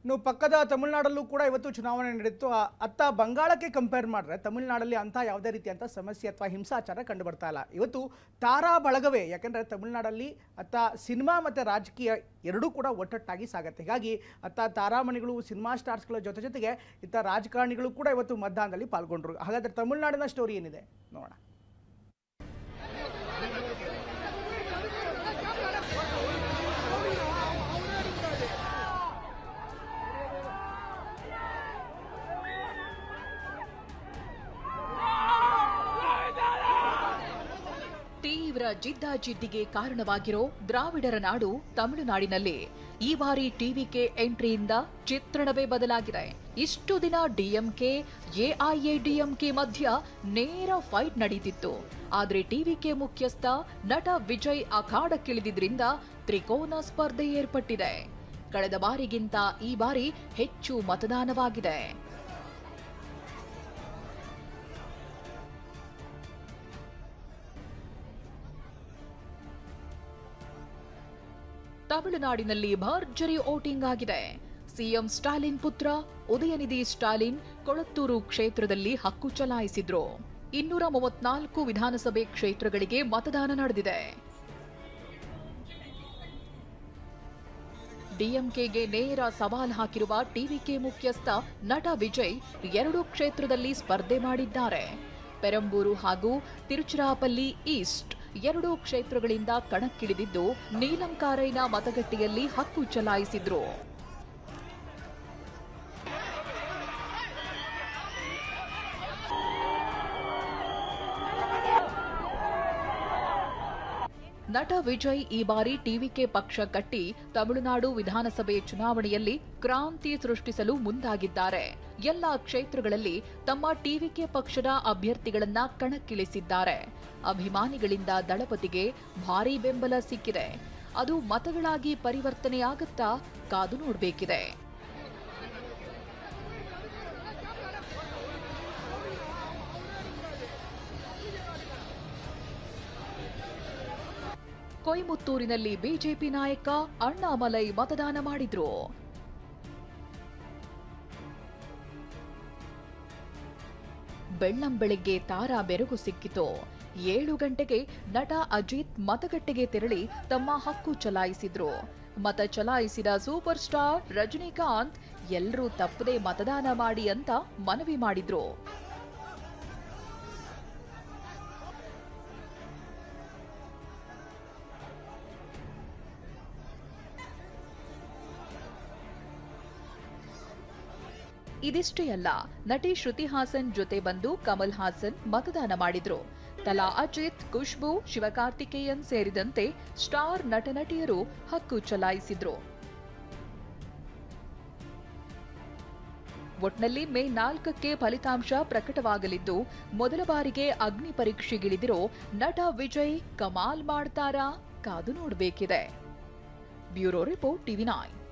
ಇನ್ನು ಪಕ್ಕದ ತಮಿಳುನಾಡಲ್ಲೂ ಕೂಡ ಇವತ್ತು ಚುನಾವಣೆ ನಡೆಯಿತು. ಅತ್ತ ಬಂಗಾಳಕ್ಕೆ ಕಂಪೇರ್ ಮಾಡಿದ್ರೆ ತಮಿಳುನಾಡಲ್ಲಿ ಅಂಥ ಯಾವುದೇ ರೀತಿಯಂಥ ಸಮಸ್ಯೆ ಅಥವಾ ಹಿಂಸಾಚಾರ ಕಂಡು ಬರ್ತಾ ಇಲ್ಲ. ಇವತ್ತು ತಾರಾ ಬಳಗವೇ, ಯಾಕೆಂದರೆ ತಮಿಳುನಾಡಲ್ಲಿ ಅತ್ತ ಸಿನಿಮಾ ಮತ್ತು ರಾಜಕೀಯ ಎರಡೂ ಕೂಡ ಒಟ್ಟೊಟ್ಟಾಗಿ ಸಾಗುತ್ತೆ. ಹೀಗಾಗಿ ಅತ್ತ ತಾರಾಮಣಿಗಳು, ಸಿನಿಮಾ ಸ್ಟಾರ್ಸ್ಗಳ ಜೊತೆಗೆ ಇತ್ತ ರಾಜಕಾರಣಿಗಳು ಕೂಡ ಇವತ್ತು ಮತದಾನದಲ್ಲಿ ಪಾಲ್ಗೊಂಡ್ರು. ಹಾಗಾದರೆ ತಮಿಳುನಾಡಿನ ಸ್ಟೋರಿ ಏನಿದೆ ನೋಡೋಣ. ತೀವ್ರ ಜಿದ್ದಾಜಿದ್ದಿಗೆ ಕಾರಣವಾಗಿರೋ ದ್ರಾವಿಡರ ನಾಡು ತಮಿಳುನಾಡಿನಲ್ಲಿ ಈ ಬಾರಿ ಟಿವಿಕೆ ಎಂಟ್ರಿಯಿಂದ ಚಿತ್ರಣವೇ ಬದಲಾಗಿದೆ. ಇಷ್ಟು ದಿನ ಡಿಎಂಕೆ ಎಐಎಡಿಎಂಕೆ ಮಧ್ಯ ನೇರ ಫೈಟ್ ನಡೀತಿತ್ತು. ಆದ್ರೆ ಟಿವಿಕೆ ಮುಖ್ಯಸ್ಥ ನಟ ವಿಜಯ್ ಅಖಾಡಕ್ಕಿಳಿದಿದ್ರಿಂದ ತ್ರಿಕೋನ ಸ್ಪರ್ಧೆ ಏರ್ಪಟ್ಟಿದೆ. ಕಳೆದ ಬಾರಿಗಿಂತ ಈ ಬಾರಿ ಹೆಚ್ಚು ಮತದಾನವಾಗಿದೆ. ತಮಿಳುನಾಡಿನಲ್ಲಿ ಭರ್ಜರಿ ವೋಟಿಂಗ್ ಆಗಿದೆ. ಸಿಎಂ ಸ್ಟಾಲಿನ್ ಪುತ್ರ ಉದಯನಿಧಿ ಸ್ಟಾಲಿನ್ ಕೊಳತ್ತೂರು ಕ್ಷೇತ್ರದಲ್ಲಿ ಹಕ್ಕು ಚಲಾಯಿಸಿದ್ರು. 234 ವಿಧಾನಸಭೆ ಕ್ಷೇತ್ರಗಳಿಗೆ ಮತದಾನ ನಡೆದಿದೆ. ಡಿಎಂಕೆಗೆ ನೇರ ಸವಾಲ್ ಹಾಕಿರುವ ಟಿವಿಕೆ ಮುಖ್ಯಸ್ಥ ನಟ ವಿಜಯ್ 2 ಕ್ಷೇತ್ರದಲ್ಲಿ ಸ್ಪರ್ಧೆ ಮಾಡಿದ್ದಾರೆ. ಪೆರಂಬೂರು ಹಾಗೂ ತಿರುಚಿರಾಪಲ್ಲಿ ಈಸ್ಟ್ 2 ಕ್ಷೇತ್ರಗಳಿಂದ ಕಣಕ್ಕಿಳಿದಿದ್ದು ನೀಲಂಕಾರೈನ ಮತಗಟ್ಟೆಯಲ್ಲಿ ಹಕ್ಕು ಚಲಾಯಿಸಿದ್ರು. ನಟ ವಿಜಯ್ ಈ ಬಾರಿ ಟಿವಿಕೆ ಪಕ್ಷ ಕಟ್ಟಿ ತಮಿಳುನಾಡು ವಿಧಾನಸಭೆ ಚುನಾವಣೆಯಲ್ಲಿ ಕ್ರಾಂತಿ ಸೃಷ್ಟಿಸಲು ಮುಂದಾಗಿದ್ದಾರೆ. ಎಲ್ಲ ಕ್ಷೇತ್ರಗಳಲ್ಲಿ ತಮ್ಮ ಟಿವಿಕೆ ಪಕ್ಷದ ಅಭ್ಯರ್ಥಿಗಳನ್ನ ಕಣಕ್ಕಿಳಿಸಿದ್ದಾರೆ. ಅಭಿಮಾನಿಗಳಿಂದ ದಳಪತಿಗೆ ಭಾರೀ ಬೆಂಬಲ ಸಿಕ್ಕಿದೆ. ಅದು ಮತಗಳಾಗಿ ಪರಿವರ್ತನೆಯಾಗುತ್ತಾ ಕಾದು ನೋಡಬೇಕಿದೆ. ಕೊಯಮತ್ತೂರಿನಲ್ಲಿ ಬಿಜೆಪಿ ನಾಯಕ ಅಣ್ಣಾಮಲೈ ಮತದಾನ ಮಾಡಿದ್ರು. ಬೆಳ್ಳಂಬೆಳಗ್ಗೆ ತಾರಾ ಬೆರಗು ಸಿಕ್ಕಿತು. 7 ಗಂಟೆಗೆ ನಟ ಅಜಿತ್ ಮತಗಟ್ಟೆಗೆ ತೆರಳಿ ತಮ್ಮ ಹಕ್ಕು ಚಲಾಯಿಸಿದ್ರು. ಮತ ಚಲಾಯಿಸಿದ ಸೂಪರ್ ಸ್ಟಾರ್ ರಜನಿಕಾಂತ್ ಎಲ್ಲರೂ ತಪ್ಪದೆ ಮತದಾನ ಮಾಡಿ ಅಂತ ಮನವಿ ಮಾಡಿದ್ರು. ಇದಿಷ್ಟೇ ಅಲ್ಲ, ನಟಿ ಶ್ರುತಿ ಹಾಸನ್ ಜೊತೆ ಬಂದು ಕಮಲ್ ಹಾಸನ್ ಮತದಾನ ಮಾಡಿದ್ರು. ತಲಾ ಅಜಿತ್, ಖುಷ್ಬೂ, ಶಿವಕಾರ್ತಿಕೇಯನ್ ಸೇರಿದಂತೆ ಸ್ಟಾರ್ ನಟ ನಟಿಯರು ಹಕ್ಕು ಚಲಾಯಿಸಿದ್ರು. ಒಟ್ನಲ್ಲಿ ಮೇ 4ಕ್ಕೆ ಫಲಿತಾಂಶ ಪ್ರಕಟವಾಗಲಿದ್ದು ಮೊದಲ ಬಾರಿಗೆ ಅಗ್ನಿ ಪರೀಕ್ಷೆಗಿಳಿದಿರೋ ನಟ ವಿಜಯ್ ಕಮಾಲ್ ಮಾಡ್ತಾರಾ ಕಾದು ನೋಡಬೇಕಿದೆ. Bureau report, ಟಿವಿ9.